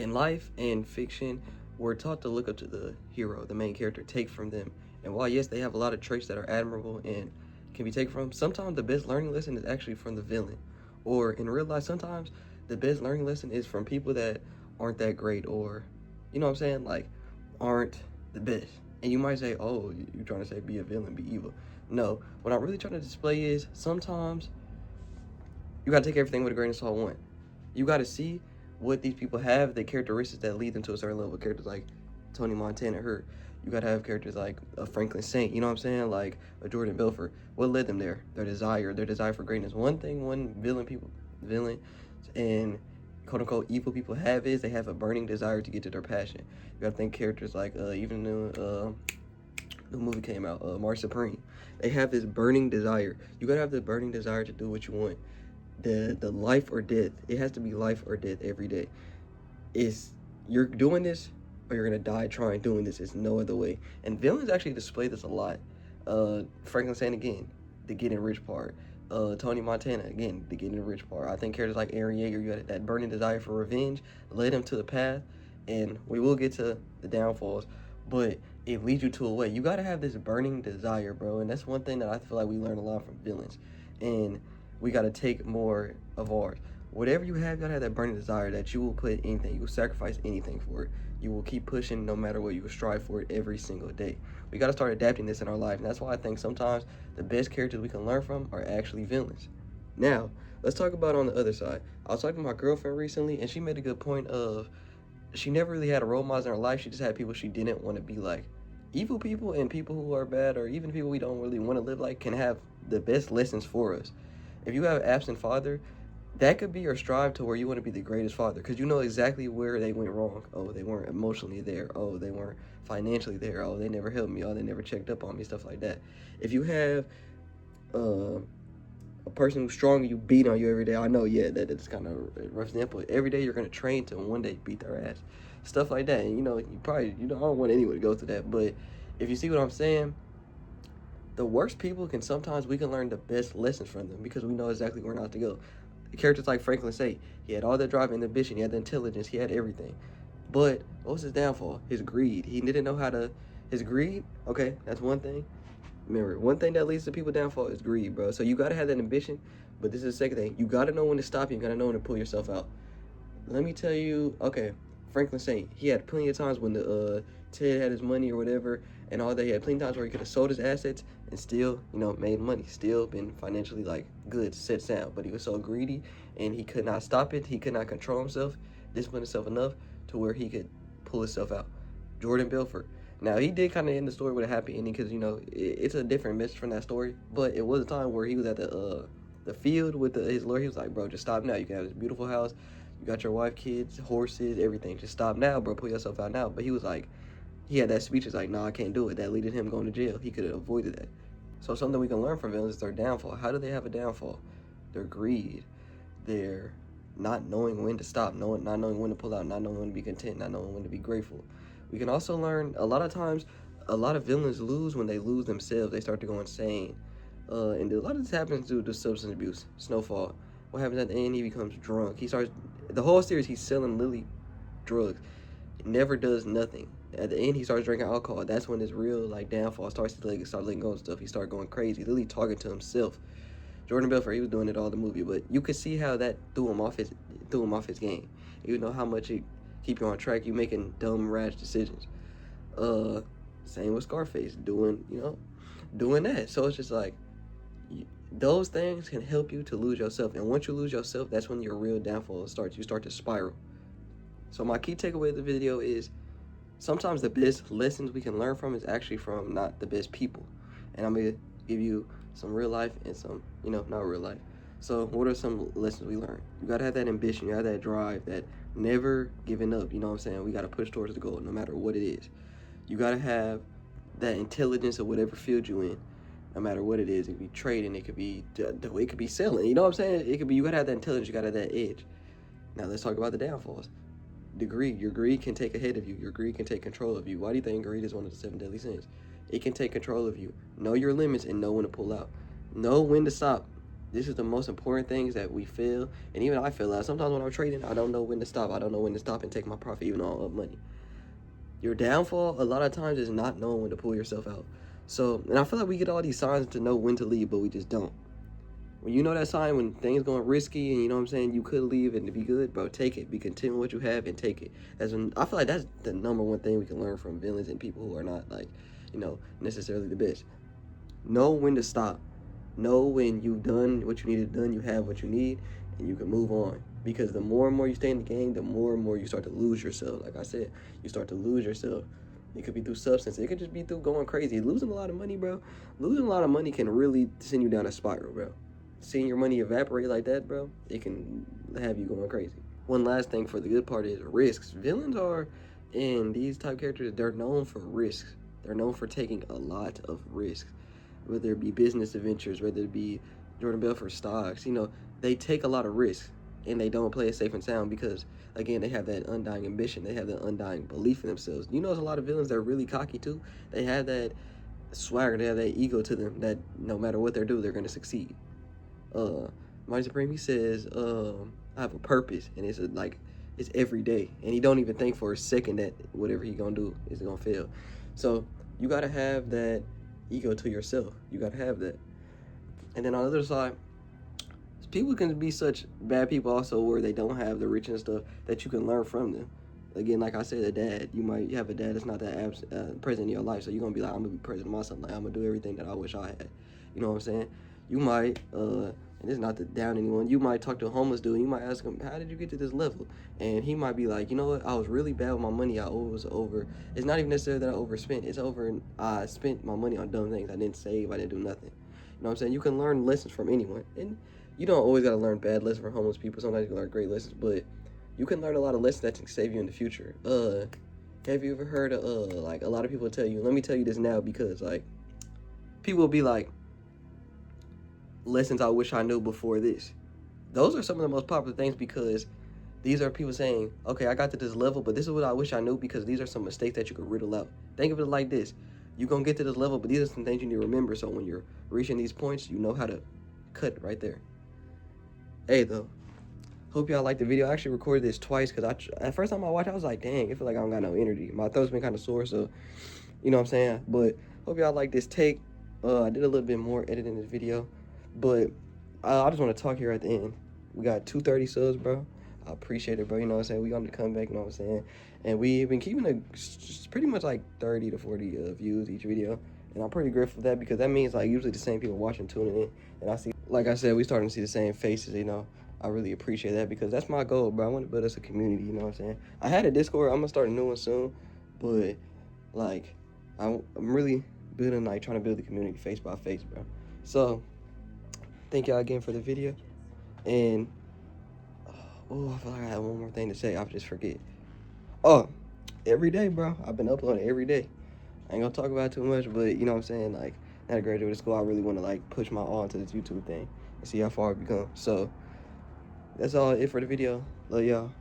In life and fiction, we're taught to look up to the hero, the main character, take from them. And while, yes, they have a lot of traits that are admirable and can be taken from, sometimes the best learning lesson is actually from the villain. Or in real life, sometimes the best learning lesson is from people that aren't that great or, you know what I'm saying, like, aren't the best. And you might say, oh, you're trying to say be a villain, be evil. No, what I'm really trying to display is sometimes you gotta take everything with a grain of salt. One, you gotta see what these people have, the characteristics that lead them to a certain level. Characters like Tony Montana, her. You gotta have characters like a Franklin Saint, you know what I'm saying? Like a Jordan Belfort. What led them there? Their desire for greatness. One thing villain and quote unquote evil people have is they have a burning desire to get to their passion. You gotta think characters like even the movie came out, Mars Supreme. They have this burning desire. You gotta have the burning desire to do what you want. The life or death. It has to be life or death every day. It's you're doing this or you're gonna die trying doing this. It's no other way. And villains actually display this a lot. Franklin Saint again, the getting rich part. Tony Montana again, the getting rich part. I think characters like Aaron Yeager, you got that burning desire for revenge, led him to the path, and we will get to the downfalls, but it leads you to a way. You gotta have this burning desire, bro, and that's one thing that I feel like we learn a lot from villains, and we gotta take more of ours. Whatever you have, you gotta have that burning desire that you will put anything, you will sacrifice anything for it. You will keep pushing no matter what. You will strive for it every single day. We gotta start adapting this in our life, and that's why I think sometimes the best characters we can learn from are actually villains. Now, let's talk about on the other side. I was talking to my girlfriend recently, and she made a good point of she never really had a role model in her life. She just had people she didn't want to be like. Evil people and people who are bad, or even people we don't really want to live like, can have the best lessons for us. If you have an absent father, that could be your strive to where you want to be the greatest father, because you know exactly where they went wrong. Oh, they weren't emotionally there. Oh, they weren't financially there. Oh, they never helped me. Oh, they never checked up on me, stuff like that. If you have a person who's strong and you beat on you every day, I know, yeah, that's kind of a rough example. Every day you're going to train to one day beat their ass. Stuff like that. And, you know, I don't want anyone to go through that. But if you see what I'm saying, the worst people we can learn the best lessons from them because we know exactly where not to go. Characters like Franklin Saint, he had all the drive and ambition, he had the intelligence, he had everything. But what was his downfall? His greed. He didn't know how to. His greed, okay, that's one thing. Remember, one thing that leads to people downfall is greed, bro. So you gotta have that ambition, but this is the second thing. You gotta know when to stop, you gotta know when to pull yourself out. Let me tell you, okay, Franklin Saint, he had plenty of times when the Ted had his money or whatever, and all that. He had plenty of times where he could have sold his assets and still, made money, still been financially like good, set sound. But he was so greedy and he could not stop it. He could not control himself, discipline himself enough to where he could pull himself out. Jordan Belfort. Now, he did kind of end the story with a happy ending because, it's a different message from that story. But it was a time where he was at the field with his lawyer. He was like, bro, just stop now. You can have this beautiful house. You got your wife, kids, horses, everything. Just stop now, bro. Pull yourself out now. But he was like, he had that speech. It's like, nah, I can't do it. That leaded him going to jail. He could have avoided that. So something we can learn from villains is their downfall. How do they have a downfall? Their greed. Their not knowing when to stop, not knowing when to pull out, not knowing when to be content, not knowing when to be grateful. We can also learn a lot of times, a lot of villains lose when they lose themselves. They start to go insane. And a lot of this happens due to substance abuse. Snowfall. What happens at the end? He becomes drunk. The whole series, he's selling Lily drugs. He never does nothing. At the end, he starts drinking alcohol. That's when his real downfall starts to start letting go of stuff. He started going crazy, literally talking to himself. Jordan Belfort, he was doing it all the movie, but you could see how that threw him off his game. You know how much it keep you on track. You making dumb, rash decisions. Same with Scarface, doing that. So it's just like those things can help you to lose yourself, and once you lose yourself, that's when your real downfall starts. You start to spiral. So my key takeaway of the video is sometimes the best lessons we can learn from is actually from not the best people. And I'm going to give you some real life and some, not real life. So what are some lessons we learned? You got to have that ambition. You have that drive, that never giving up. You know what I'm saying? We got to push towards the goal no matter what it is. You got to have that intelligence of whatever field you in, no matter what it is. It could be trading. It could be selling. You know what I'm saying? It could be, you got to have that intelligence. You got to have that edge. Now let's talk about the downfalls. The greed. Your greed can take ahead of you. Your greed can take control of you. Why do you think greed is one of the 7 deadly sins? It can take control of you. Know your limits and know when to pull out. Know when to stop. This is the most important things that we feel, and even I feel that sometimes when I'm trading, I don't know when to stop. I don't know when to stop and take my profit, even though I'm up money. Your downfall, a lot of times, is not knowing when to pull yourself out. So, and I feel like we get all these signs to know when to leave, but we just don't. When you know that sign, when things going risky, and you know what I'm saying, you could leave and to be good, bro, take it. Be content with what you have and take it. That's when I feel like that's the number one thing we can learn from villains and people who are not like, you know, necessarily the best. Know when to stop. Know when you've done what you needed done, you have what you need, and you can move on. Because the more and more you stay in the game, the more and more you start to lose yourself. Like I said, you start to lose yourself. It could be through substance. It could just be through going crazy. Losing a lot of money, bro. Losing a lot of money can really send you down a spiral, bro. Seeing your money evaporate like that, bro, it can have you going crazy. One last thing for the good part is risks. Villains are, in these type characters, they're known for risks. They're known for taking a lot of risks. Whether it be business adventures, whether it be Jordan Belfort stocks, you know, they take a lot of risks and they don't play it safe and sound because, again, they have that undying ambition. They have that undying belief in themselves. You know, there's a lot of villains that are really cocky too. They have that swagger, they have that ego to them that no matter what they do, they're going to succeed. Mighty Supreme, he says, I have a purpose, and it's it's every day, and he don't even think for a second that whatever he gonna do is gonna fail. So you gotta have that ego to yourself. You gotta have that. And then on the other side, people can be such bad people also where they don't have the rich and stuff that you can learn from them. Again, like I said, a dad, you have a dad that's not that present in your life, so you're gonna be like, I'm gonna be present in my son, like I'm gonna do everything that I wish I had. You know what I'm saying? You might, and it's not to down anyone, you might talk to a homeless dude, you might ask him, how did you get to this level? And he might be like, you know what, I was really bad with my money, it's not even necessarily that I overspent, I spent my money on dumb things, I didn't save, I didn't do nothing. You know what I'm saying? You can learn lessons from anyone, and you don't always gotta learn bad lessons from homeless people, sometimes you can learn great lessons, but you can learn a lot of lessons that can save you in the future. Have you ever heard of, like, a lot of people tell you, let me tell you this now, because, like, people will be like, lessons I wish I knew before this. Those are some of the most popular things because these are people saying, okay, I got to this level, but this is what I wish I knew because these are some mistakes that you could riddle out. Think of it like this. You're going to get to this level, but these are some things you need to remember, so when you're reaching these points, you know how to cut it right there. Hey, though. Hope y'all liked the video. I actually recorded this twice because at first time I watched, I was like, dang, I feel like I don't got no energy. My throat's been kind of sore, so you know what I'm saying? But hope y'all like this take. I did a little bit more editing this video, but I just want to talk here at the end. We got 230 subs, bro. I appreciate it, bro. You know what I'm saying? We on the comeback, you know what I'm saying? And we've been keeping pretty much like 30 to 40 views each video. And I'm pretty grateful for that because that means like usually the same people watching, tuning in. And I see, like I said, we starting to see the same faces, you know. I really appreciate that because that's my goal, bro. I want to build us a community, you know what I'm saying? I had a Discord. I'm going to start a new one soon. But, like, I'm really building, like, trying to build the community face by face, bro. So, thank y'all again for the video. And, oh, I feel like I have one more thing to say. I just forget. Oh, every day, bro. I've been uploading every day. I ain't going to talk about it too much, but, you know what I'm saying? Like, now that I graduated school, I really want to, like, push my all into this YouTube thing and see how far it becomes. So, that's all it for the video. Love y'all.